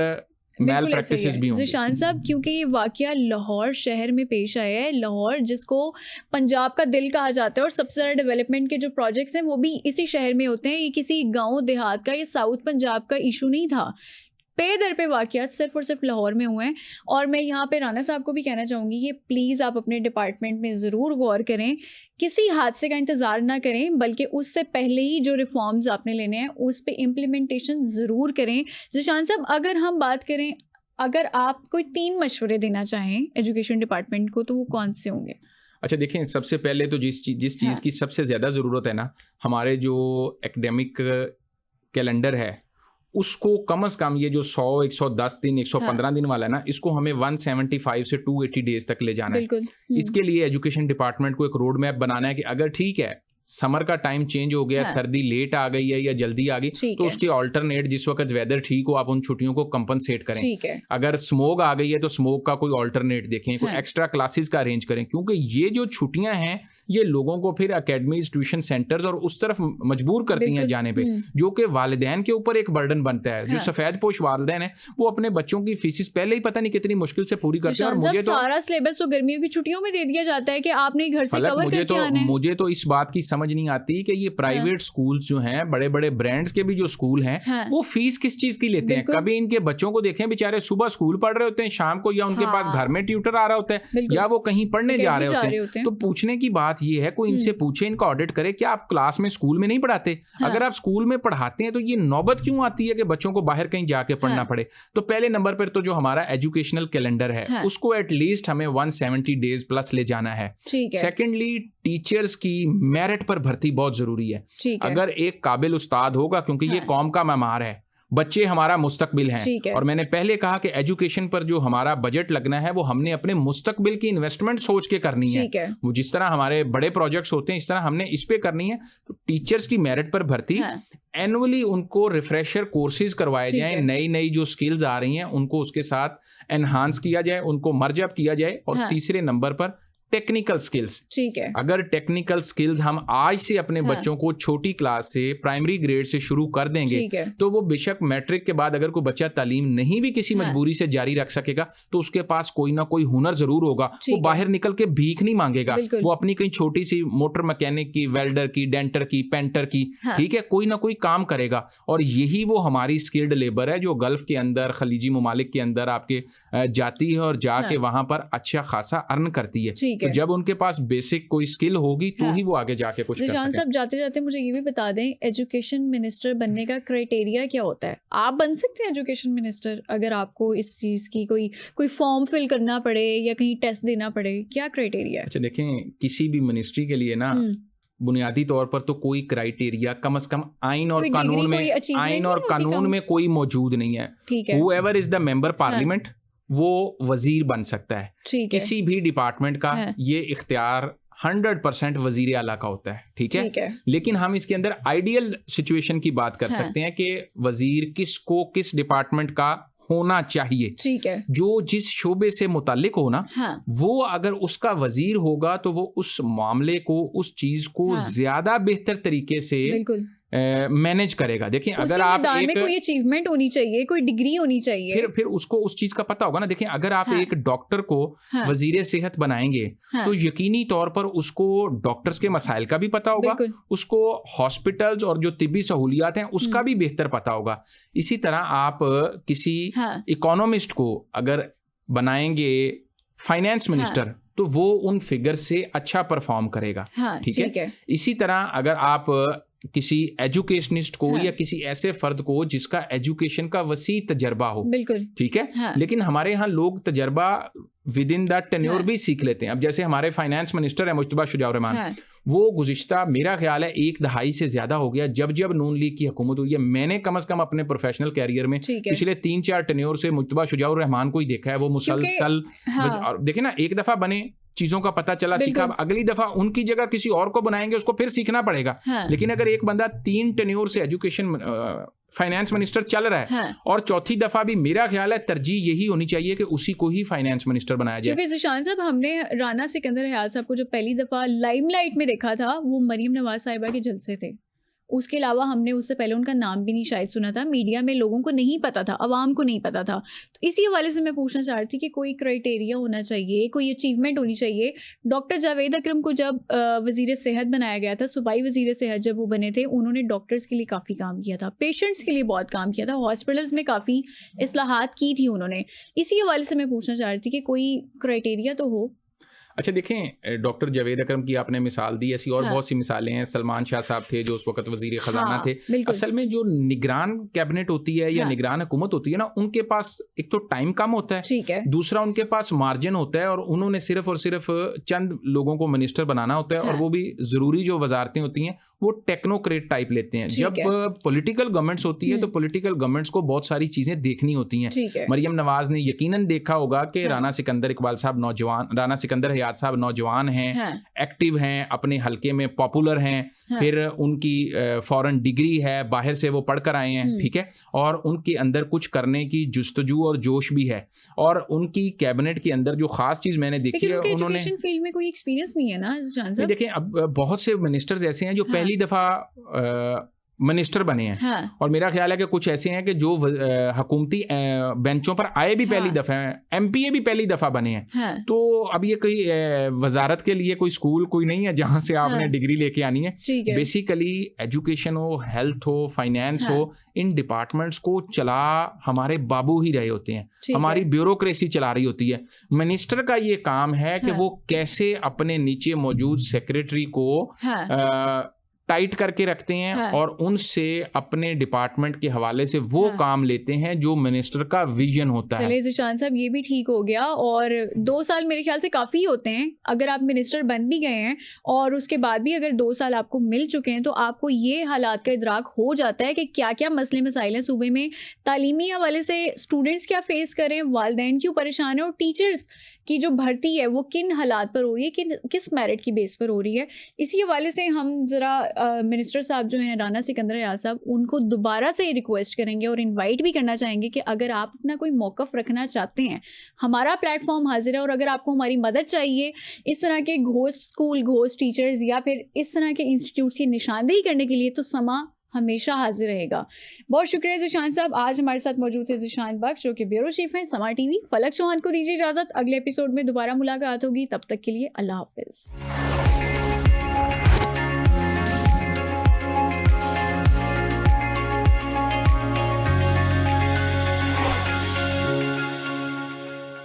मैल प्रैक्टिसेस भी होंगी। ज़िशान साहब, क्योंकि ये वाकया लाहौर शहर में पेश आया है, लाहौर जिसको पंजाब का दिल कहा जाता है और सबसे ज़्यादा डेवलपमेंट के जो प्रोजेक्ट्स हैं वो भी इसी शहर में होते हैं। ये किसी गांव देहात का, ये साउथ पंजाब का इशू नहीं था। पे दर पे वाक़यात सिर्फ और सिर्फ लाहौर में हुए हैं। और मैं यहाँ पे राना साहब को भी कहना चाहूँगी कि प्लीज़ आप अपने डिपार्टमेंट में ज़रूर गौर करें, किसी हादसे का इंतज़ार ना करें, बल्कि उससे पहले ही जो रिफॉर्म्स आपने लेने हैं उस पर इम्प्लीमेंटेशन ज़रूर करें। ज़िशान साहब, अगर हम बात करें, अगर आप कोई 3 मशवरे देना चाहें एजुकेशन डिपार्टमेंट को, तो वो कौन से होंगे? अच्छा देखें, सबसे पहले तो जिस चीज़ की सबसे ज़्यादा ज़रूरत है ना, हमारे जो एकेडमिक कैलेंडर है उसको कम से कम, ये जो 100, 110 दिन, 115 दिन वाला है ना, इसको हमें 175 से 280 डेज तक ले जाना है। इसके लिए एजुकेशन डिपार्टमेंट को एक रोड मैप बनाना है कि अगर ठीक है समर का टाइम चेंज हो गया, सर्दी लेट आ गई है या जल्दी आ गई, तो उसके ऑल्टरनेट जिस वक्त वेदर ठीक हो आप उन छुट्टियों को कंपनसेट करें। अगर स्मोक आ गई है तो स्मोक का कोई ऑल्टरनेट देखें, कोई एक्स्ट्रा क्लासेस का अरेंज करें, क्योंकि ये जो छुट्टियां हैं ये लोगों को फिर अकेडमीज, ट्यूशन सेंटर्स और उस तरफ मजबूर करती हैं जाने पे, जो कि वालिदैन के ऊपर एक बर्डन बनता है। जो सफेद पोश वालिदैन है वो अपने बच्चों की फीसिस पहले ही पता नहीं कितनी मुश्किल से पूरी करते हैं। और मुझे तो सारा सिलेबस तो गर्मियों की छुट्टियों में दे दिया जाता है कि आपने घर से कवर करके आना है। मुझे तो इस बात की समझ नहीं आती कि ये प्राइवेट स्कूल्स जो हैं, बड़े बड़े ब्रांड्स के भी जो स्कूल हैं, वो फीस किस चीज की लेते हैं? कभी इनके बच्चों को देखें, बेचारे सुबह स्कूल पढ़ रहे होते हैं, शाम को या उनके पास घर में ट्यूटर आ रहा होता है या वो कहीं पढ़ने जा रहे होते हैं। तो पूछने की बात ये है, कोई इनसे पूछे, इनका ऑडिट करे, क्या आप क्लास में स्कूल में नहीं पढ़ाते? अगर आप स्कूल में पढ़ाते हैं तो ये नौबत क्यों आती है कि बच्चों को बाहर कहीं जाके पढ़ना पड़े? तो पहले नंबर पर तो जो हमारा एजुकेशनल कैलेंडर है उसको एटलीस्ट हमें 170 डेज प्लस ले जाना है। सेकेंडली, टीचर्स की मेरिट पर भर्ती बहुत जरूरी है। अगर एक काबिल उस्ताद होगा, क्योंकि ये कौम का मेमार है, बच्चे हमारा मुस्तकबिल हैं, और मैंने पहले कहा कि एजुकेशन पर जो हमारा बजट लगना है वो हमने अपने मुस्तकबिल की इन्वेस्टमेंट सोच के करनी है। वो जिस तरह हमारे बड़े प्रोजेक्ट्स होते हैं इस तरह हमने इस पे करनी है। तो टीचर्स की मेरिट पर भर्ती, एनुअली उनको रिफ्रेशर कोर्सेज करवाए जाएं, नई नई जो स्किल्स आ रही हैं उनको उसके साथ एनहांस किया जाए, उनको मर्ज अप किया जाए। और तीसरे नंबर पर टेक्निकल स्किल्स। ठीक है, अगर टेक्निकल स्किल्स हम आज से अपने बच्चों को छोटी क्लास से, प्राइमरी ग्रेड से शुरू कर देंगे, तो वो बेशक मैट्रिक के बाद अगर कोई बच्चा तालीम नहीं भी किसी मजबूरी से जारी रख सकेगा तो उसके पास कोई ना कोई हुनर जरूर होगा। वो बाहर निकल के भीख नहीं मांगेगा, वो अपनी कहीं छोटी सी मोटर मैकेनिक की, वेल्डर की, डेंटर की, पेंटर की, ठीक है, कोई ना कोई काम करेगा। और यही वो हमारी स्किल्ड लेबर है जो गल्फ के अंदर, खलीजी ममालिक के अंदर आपके जाती है और जाके वहां पर अच्छा खासा अर्न करती है। तो जब उनके पास बेसिक कोई स्किल होगी तो ही वो आगे जाके कुछ कर सकें। साहब, जाते जाते मुझे ये भी बता दें, एजुकेशन मिनिस्टर बनने का क्राइटेरिया क्या होता है? आप बन सकते हैं एजुकेशन मिनिस्टर अगर आपको इस चीज की कोई फॉर्म फिल करना पड़े या कहीं टेस्ट देना पड़े, क्या क्राइटेरिया है? अच्छा देखें, किसी भी मिनिस्ट्री के लिए ना बुनियादी तौर पर तो कोई क्राइटेरिया कम से कम आइन और कानून में कोई मौजूद नहीं है। Whoever is the member parliament, वो वजीर बन सकता है। किसी भी डिपार्टमेंट का ये इख्तियार 100% वजीर आला का होता है, ठीक है। लेकिन हम इसके अंदर आइडियल सिचुएशन की बात कर सकते हैं कि वजीर किसको किस डिपार्टमेंट का होना चाहिए, ठीक है। जो जिस शोबे से मुताल्लिक हो ना, वो अगर उसका वजीर होगा तो वो उस मामले को, उस चीज को ज्यादा बेहतर तरीके से मैनेज करेगा। देखिए अगर आप में कोई अचीवमेंट होनी चाहिए, कोई डिग्री होनी चाहिए, फिर उसको उस चीज का पता होगा ना। देखिए अगर आप एक डॉक्टर को वजीर सेहत बनाएंगे तो यकीनी तौर पर उसको डॉक्टर्स के मसाइल का भी पता होगा, उसको हॉस्पिटल्स और जो तिब्बी सहूलियात हैं उसका भी बेहतर पता होगा। इसी तरह आप किसी इकोनॉमिस्ट को अगर बनाएंगे फाइनेंस मिनिस्टर तो वो उन फिगर से अच्छा परफॉर्म करेगा, ठीक है। इसी तरह अगर आप किसी एजुकेशनिस्ट को या किसी ऐसे फर्द को जिसका एजुकेशन का वसी तजर्बा हो, बिल्कुल ठीक है, लेकिन हमारे यहाँ लोग तजर्बा विद इन दैट टेन्योर भी सीख लेते हैं। अब जैसे हमारे फाइनेंस मिनिस्टर है मुश्तबा शुजाउर रहमान, वो गुज़िश्ता मेरा ख्याल है 1 दहाई से ज्यादा हो गया जब नून लीग की हुकूमत हुई है, मैंने कम से कम अपने प्रोफेशनल कैरियर में पिछले 3-4 टेन्योर से मुश्तबा शुजाउर रहमान को ही देखा है। वो मुसलसल देखिए ना, एक दफा बने, चीजों का पता चला, सीखा, अगली दफा उनकी जगह किसी और को बनाएंगे, उसको फिर सीखना पड़ेगा। लेकिन अगर एक बंदा 3 टेन्योर से एजुकेशन फाइनेंस मिनिस्टर चल रहा है और चौथी दफा भी, मेरा ख्याल है तरजीह यही होनी चाहिए कि उसी को ही फाइनेंस मिनिस्टर बनाया जाए। क्योंकि ज़िशान साहब, हमने राना सिकंदर हयात साहब को जो पहली दफा लाइमलाइट में देखा था वो मरियम नवाज साहिबा के जलसे थे। उसके अलावा हमने उससे पहले उनका नाम भी नहीं शायद सुना था, मीडिया में लोगों को नहीं पता था, आवाम को नहीं पता था। तो इसी हवाले से मैं पूछना चाह रही थी कि कोई क्राइटेरिया होना चाहिए, कोई अचीवमेंट होनी चाहिए। डॉक्टर जावेद अकरम को जब वज़ीर सेहत बनाया गया था, सूबाई वज़ीर सेहत जब वो बने थे, उन्होंने डॉक्टर्स के लिए काफ़ी काम किया था, पेशेंट्स के लिए बहुत काम किया था, हॉस्पिटल्स में काफ़ी इस्लाहात की थी उन्होंने। इसी हवाले से मैं पूछना चाह रही थी कि कोई क्राइटेरिया तो हो। अच्छा देखें, डॉक्टर जावेद अकरम की आपने मिसाल दी, ऐसी और बहुत सी मिसालें हैं। सलमान शाह साहब थे जो उस वक्त वजीर खजाना थे। असल में जो निगरान कैबिनेट होती है या निगरान हुकूमत होती है ना, उनके पास एक तो टाइम कम होता है, ठीक है, दूसरा उनके पास मार्जिन होता है, और उन्होंने सिर्फ और सिर्फ चंद लोगों को मिनिस्टर बनाना होता है, और वो भी जरूरी जो वजारतें होती हैं वो टेक्नोक्रेट टाइप लेते हैं। जब पॉलिटिकल गवर्नमेंट्स होती है तो पॉलिटिकल गवर्नमेंट्स को बहुत सारी चीजें देखनी होती हैं। मरियम नवाज ने यकीनन देखा होगा कि राना सिकंदर इकबाल साहब नौजवान, राना सिकंदर हयात साहब नौजवान हैं, एक्टिव हैं, अपने हलके में पॉपुलर हैं, फिर उनकी फॉरेन डिग्री है, बाहर से वो पढ़ कर आए हैं, ठीक है, और उनके अंदर कुछ करने की जुस्तजू और जोश भी है। और उनकी कैबिनेट के अंदर जो खास चीज मैंने देखी है, उन्होंने फील्ड में कोई एक्सपीरियंस नहीं है ना। देखिए अब बहुत से मिनिस्टर्स ऐसे हैं जो पहली दफा मिनिस्टर बने हैं, और मेरा ख्याल है कि कुछ ऐसे हैं कि जो हुकूमती बेंचों पर आए भी पहली दफा हैं, एमपीए भी पहली दफा बने हैं। तो अब ये कोई वजारत के लिए कोई स्कूल कोई नहीं है जहां से आपने डिग्री लेके आनी है। बेसिकली एजुकेशन हो, हेल्थ हो, फाइनेंस हो, इन डिपार्टमेंट्स को चला हमारे बाबू ही रहे होते हैं, हमारी ब्यूरोक्रेसी चला रही होती है। मिनिस्टर का ये काम है कि वो कैसे अपने नीचे मौजूद सेक्रेटरी को टाइट करके रखते हैं, और उनसे अपने डिपार्टमेंट के हवाले से वो काम लेते हैं जो मिनिस्टर का विजन होता है। चलिए ज़िशान साहब, ये भी ठीक हो गया, और 2 साल मेरे ख्याल से काफ़ी होते हैं। अगर आप मिनिस्टर बन भी गए हैं और उसके बाद भी अगर 2 साल आपको मिल चुके हैं, तो आपको ये हालात का इदराक हो जाता है कि क्या क्या मसले मसाइल हैं सूबे में, तालीमी हवाले से स्टूडेंट्स क्या फेस करें, वालिदैन क्यों परेशान है, और टीचर्स की जो भर्ती है वो किन हालात पर हो रही है, किस मेरिट की बेस पर हो रही है। इसी हवाले से हम ज़रा मिनिस्टर साहब जो हैं राना सिकंदर हयात साहब, उनको दोबारा से रिक्वेस्ट करेंगे और इनवाइट भी करना चाहेंगे कि अगर आप अपना कोई मौक़िफ़ रखना चाहते हैं, हमारा प्लेटफॉर्म हाजिर है, और अगर आपको हमारी मदद चाहिए इस तरह के घोस्ट स्कूल, घोस्ट टीचर्स या फिर इस तरह के इंस्टीट्यूट्स की निशानदेही करने के लिए, तो समा हमेशा हाजिर रहेगा। बहुत शुक्रिया ज़िशान साहब, आज हमारे साथ मौजूद थे ज़िशान बख्श जो कि ब्यूरो चीफ हैं समा टीवी। फलक चौहान को दीजिए इजाज़त, अगले एपिसोड में दोबारा मुलाकात होगी, तब तक के लिए अल्लाह हाफिज़।